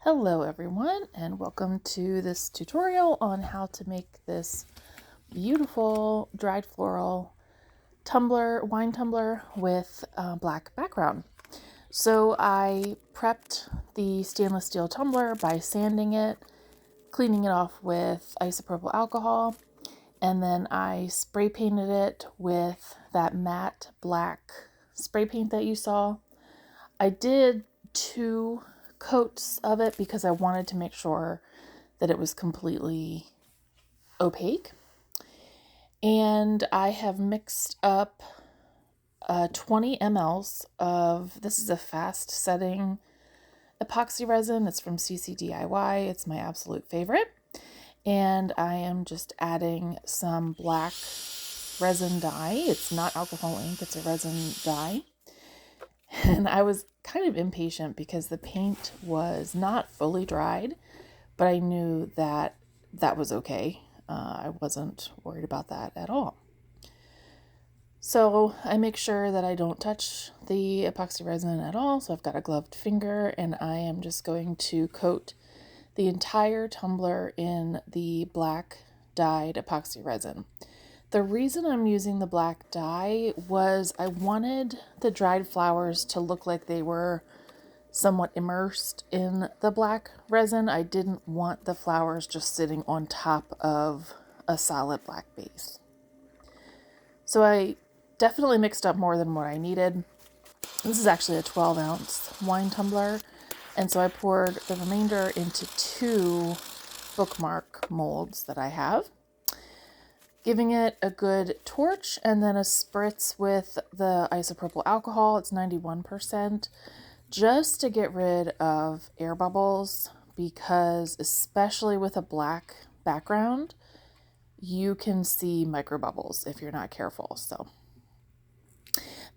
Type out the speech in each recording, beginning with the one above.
Hello everyone, and welcome to this tutorial on how to make this beautiful dried floral wine tumbler with a black background. So I prepped the stainless steel tumbler by sanding it, cleaning it off with isopropyl alcohol, and then I spray painted it with that matte black spray paint that you saw. I did 2 coats of it because I wanted to make sure that it was completely opaque. And I have mixed up 20 mLs of, this is a fast setting epoxy resin. It's from CCDIY. It's my absolute favorite. And I am just adding some black resin dye. It's not alcohol ink, it's a resin dye. And I was kind of impatient because the paint was not fully dried, but I knew that that was okay. I wasn't worried about that at all. So I make sure that I don't touch the epoxy resin at all. So I've got a gloved finger and I am just going to coat the entire tumbler in the black dyed epoxy resin. The reason I'm using the black dye was I wanted the dried flowers to look like they were somewhat immersed in the black resin. I didn't want the flowers just sitting on top of a solid black base. So I definitely mixed up more than what I needed. This is actually a 12-ounce wine tumbler, and so I poured the remainder into 2 bookmark molds that I have, giving it a good torch and then a spritz with the isopropyl alcohol. It's 91%, just to get rid of air bubbles, because especially with a black background, you can see micro bubbles if you're not careful. So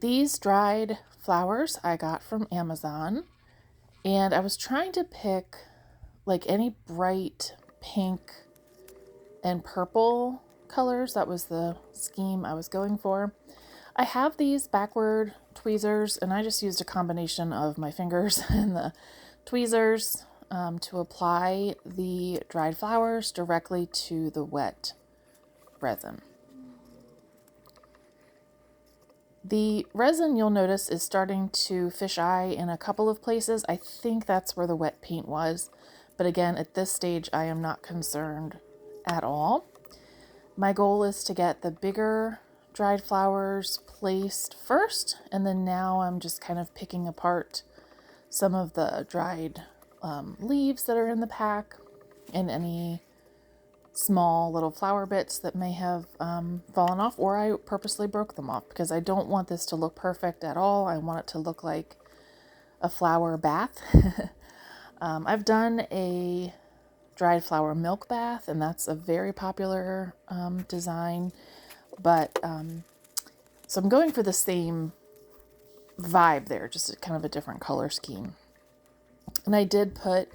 these dried flowers I got from Amazon, and I was trying to pick like any bright pink and purple colors. That was the scheme I was going for. I have these backward tweezers, and I just used a combination of my fingers and the tweezers to apply the dried flowers directly to the wet resin. The resin, you'll notice, is starting to fisheye in a couple of places. I think that's where the wet paint was, but again, at this stage I am not concerned at all. My goal is to get the bigger dried flowers placed first, and then now I'm just kind of picking apart some of the dried leaves that are in the pack and any small little flower bits that may have fallen off, or I purposely broke them off because I don't want this to look perfect at all. I want it to look like a flower bath. I've done a dried flower milk bath, and that's a very popular design, but so I'm going for the same vibe there, just kind of a different color scheme. And I did put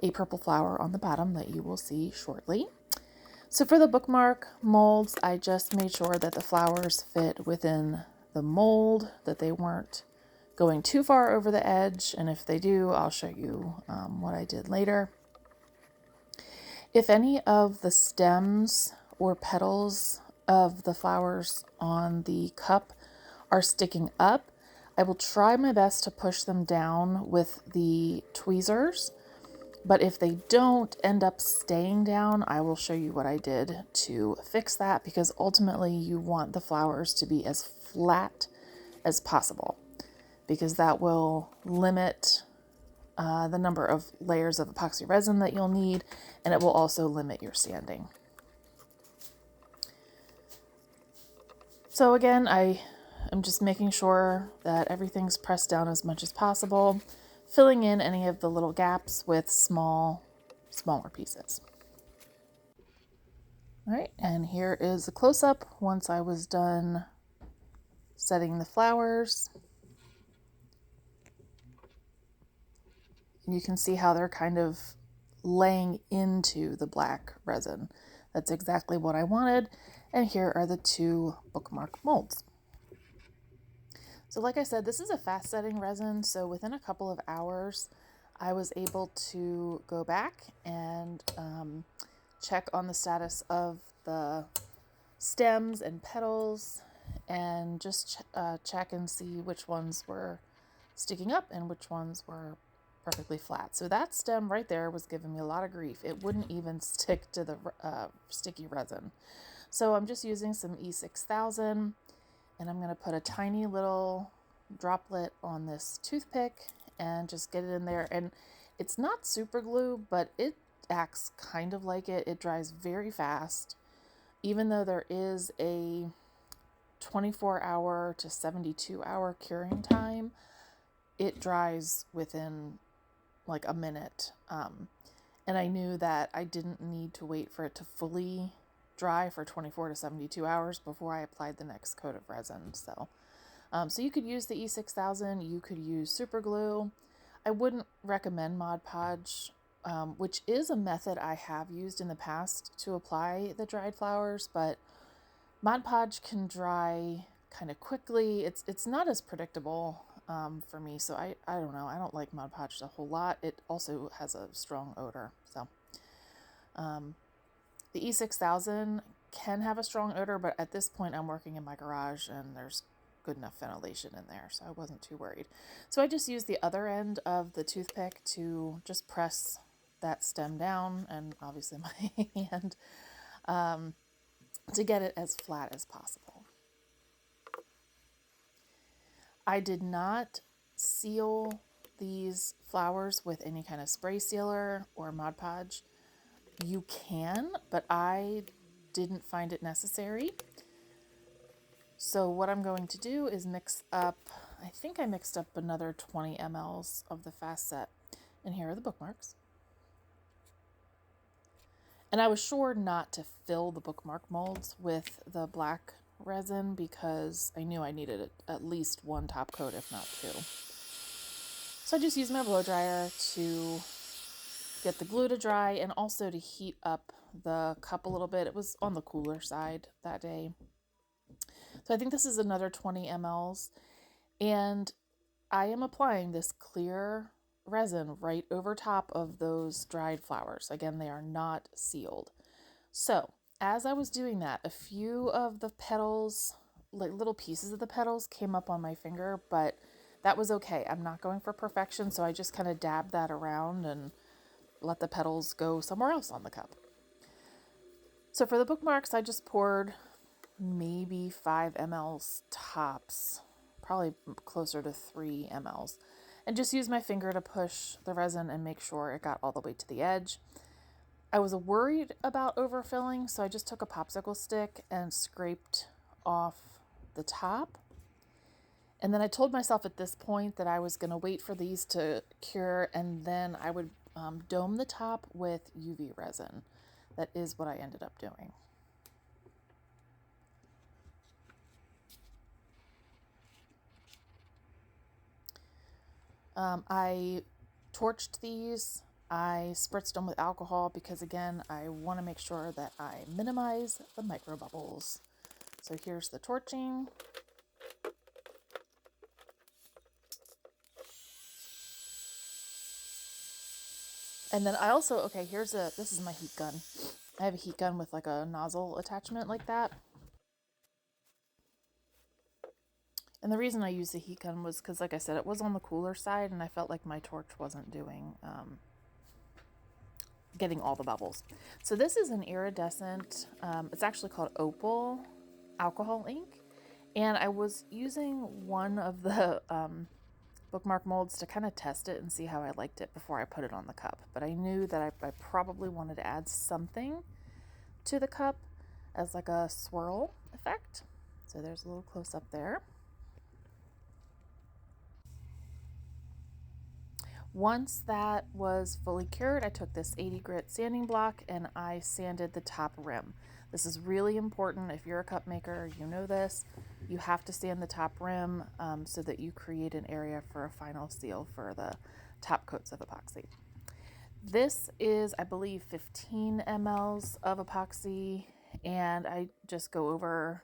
a purple flower on the bottom that you will see shortly. So for the bookmark molds, I just made sure that the flowers fit within the mold, that they weren't going too far over the edge, and if they do, I'll show you what I did later. If any of the stems or petals of the flowers on the cup are sticking up, I will try my best to push them down with the tweezers, but if they don't end up staying down, I will show you what I did to fix that, because ultimately you want the flowers to be as flat as possible, because that will limit the number of layers of epoxy resin that you'll need, and it will also limit your sanding. So again, I am just making sure that everything's pressed down as much as possible, filling in any of the little gaps with smaller pieces. All right, and here is a close-up once I was done setting the flowers. You can see how they're kind of laying into the black resin. That's exactly what I wanted. And here are the 2 bookmark molds. So like I said, this is a fast setting resin, so within a couple of hours, I was able to go back and check on the status of the stems and petals and just check and see which ones were sticking up and which ones were perfectly flat. So that stem right there was giving me a lot of grief. It wouldn't even stick to the sticky resin. So I'm just using some E6000 and I'm going to put a tiny little droplet on this toothpick and just get it in there. And it's not super glue, but it acts kind of like it. It dries very fast. Even though there is a 24-hour to 72-hour curing time, it dries within like a minute. And I knew that I didn't need to wait for it to fully dry for 24 to 72 hours before I applied the next coat of resin. So you could use the E6000, you could use super glue. I wouldn't recommend Mod Podge, which is a method I have used in the past to apply the dried flowers, but Mod Podge can dry kind of quickly. It's not as predictable for me, so I don't know. I don't like Mod Podge a whole lot. It also has a strong odor. So the E6000 can have a strong odor, but at this point I'm working in my garage and there's good enough ventilation in there, so I wasn't too worried. So I just used the other end of the toothpick to just press that stem down, and obviously my hand, to get it as flat as possible. I did not seal these flowers with any kind of spray sealer or Mod Podge. You can, but I didn't find it necessary. So what I'm going to do is mix up, I think I mixed up another 20 mLs of the Fast Set. And here are the bookmarks. And I was sure not to fill the bookmark molds with the black resin because I knew I needed at least one top coat, if not two. So I just used my blow dryer to get the glue to dry and also to heat up the cup a little bit. It was on the cooler side that day. So I think this is another 20 mLs, and I am applying this clear resin right over top of those dried flowers. Again, they are not sealed. So as I was doing that, a few of the petals, like little pieces of the petals, came up on my finger, but that was okay. I'm not going for perfection, so I just kind of dabbed that around and let the petals go somewhere else on the cup. So for the bookmarks, I just poured maybe 5 mLs tops, probably closer to 3 mLs, and just use my finger to push the resin and make sure it got all the way to the edge. I was worried about overfilling, so I just took a popsicle stick and scraped off the top. And then I told myself at this point that I was going to wait for these to cure, and then I would dome the top with UV resin. That is what I ended up doing. I torched these. I spritzed them with alcohol because, again, I want to make sure that I minimize the micro bubbles. So here's the torching. And then I also, okay, this is my heat gun. I have a heat gun with like a nozzle attachment like that. And the reason I used the heat gun was because, like I said, it was on the cooler side and I felt like my torch wasn't getting all the bubbles. So this is an iridescent, it's actually called Opal alcohol ink. And I was using one of the bookmark molds to kind of test it and see how I liked it before I put it on the cup. But I knew that I probably wanted to add something to the cup as like a swirl effect. So there's a little close up there. Once that was fully cured, I took this 80 grit sanding block and I sanded the top rim. This is really important. If you're a cup maker, you know this. You have to sand the top rim so that you create an area for a final seal for the top coats of epoxy. This is, I believe, 15 mLs of epoxy, and I just go over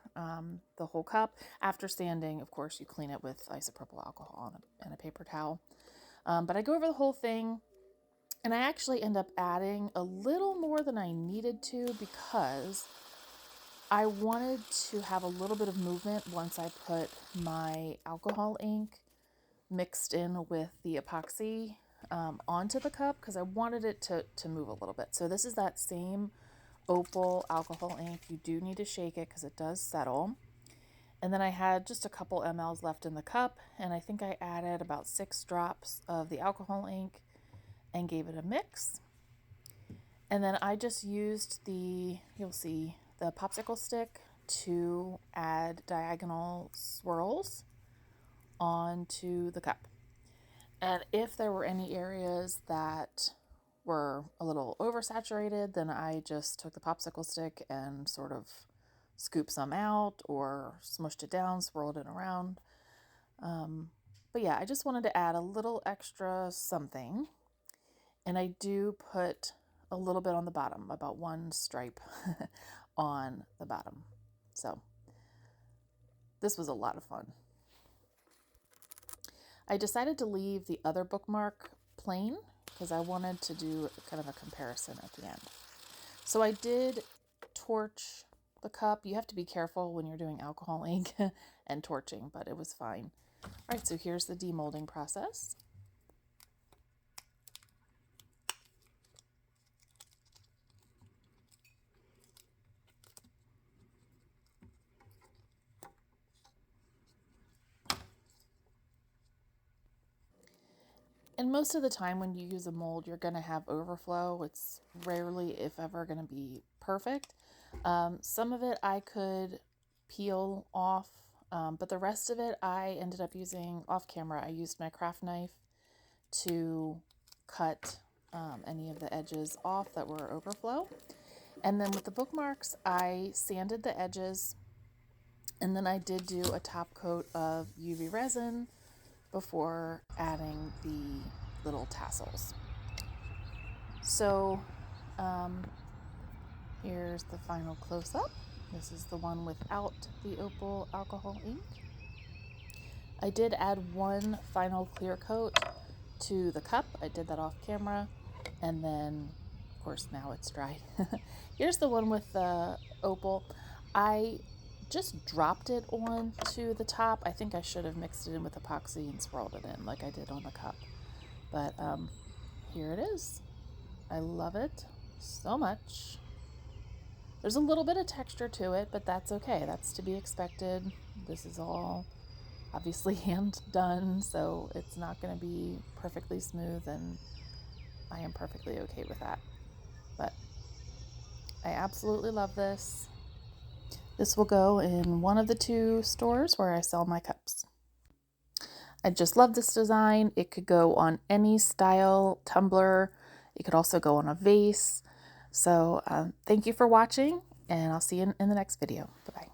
the whole cup. After sanding, of course, you clean it with isopropyl alcohol and a paper towel. But I go over the whole thing, and I actually end up adding a little more than I needed to because I wanted to have a little bit of movement once I put my alcohol ink mixed in with the epoxy onto the cup, because I wanted it to move a little bit. So this is that same Opal alcohol ink. You do need to shake it because it does settle. And then I had just a couple mLs left in the cup, and I think I added about 6 drops of the alcohol ink and gave it a mix. And then I just used you'll see, the popsicle stick to add diagonal swirls onto the cup. And if there were any areas that were a little oversaturated, then I just took the popsicle stick and sort of scooped some out or smushed it down, swirled it around. But yeah, I just wanted to add a little extra something. And I do put a little bit on the bottom, about 1 stripe on the bottom. So this was a lot of fun. I decided to leave the other bookmark plain because I wanted to do kind of a comparison at the end. So I did torch the cup. You have to be careful when you're doing alcohol ink and torching, but it was fine. All right, so here's the demolding process. And most of the time when you use a mold, you're going to have overflow. It's rarely, if ever, going to be perfect. Some of it I could peel off, but the rest of it I ended up using off camera. I used my craft knife to cut any of the edges off that were overflow. And then with the bookmarks, I sanded the edges, and then I did do a top coat of UV resin before adding the little tassels. So here's the final close-up. This is the one without the Opal alcohol ink. I did add 1 final clear coat to the cup. I did that off camera, and then of course now it's dry. Here's the one with the Opal. I just dropped it onto the top. I think I should have mixed it in with epoxy and swirled it in like I did on the cup. But here it is. I love it so much. There's a little bit of texture to it, but that's okay. That's to be expected. This is all obviously hand done, so it's not going to be perfectly smooth, and I am perfectly okay with that. But I absolutely love this. This will go in one of the 2 stores where I sell my cups. I just love this design. It could go on any style tumbler. It could also go on a vase. So thank you for watching, and I'll see you in the next video. Bye-bye.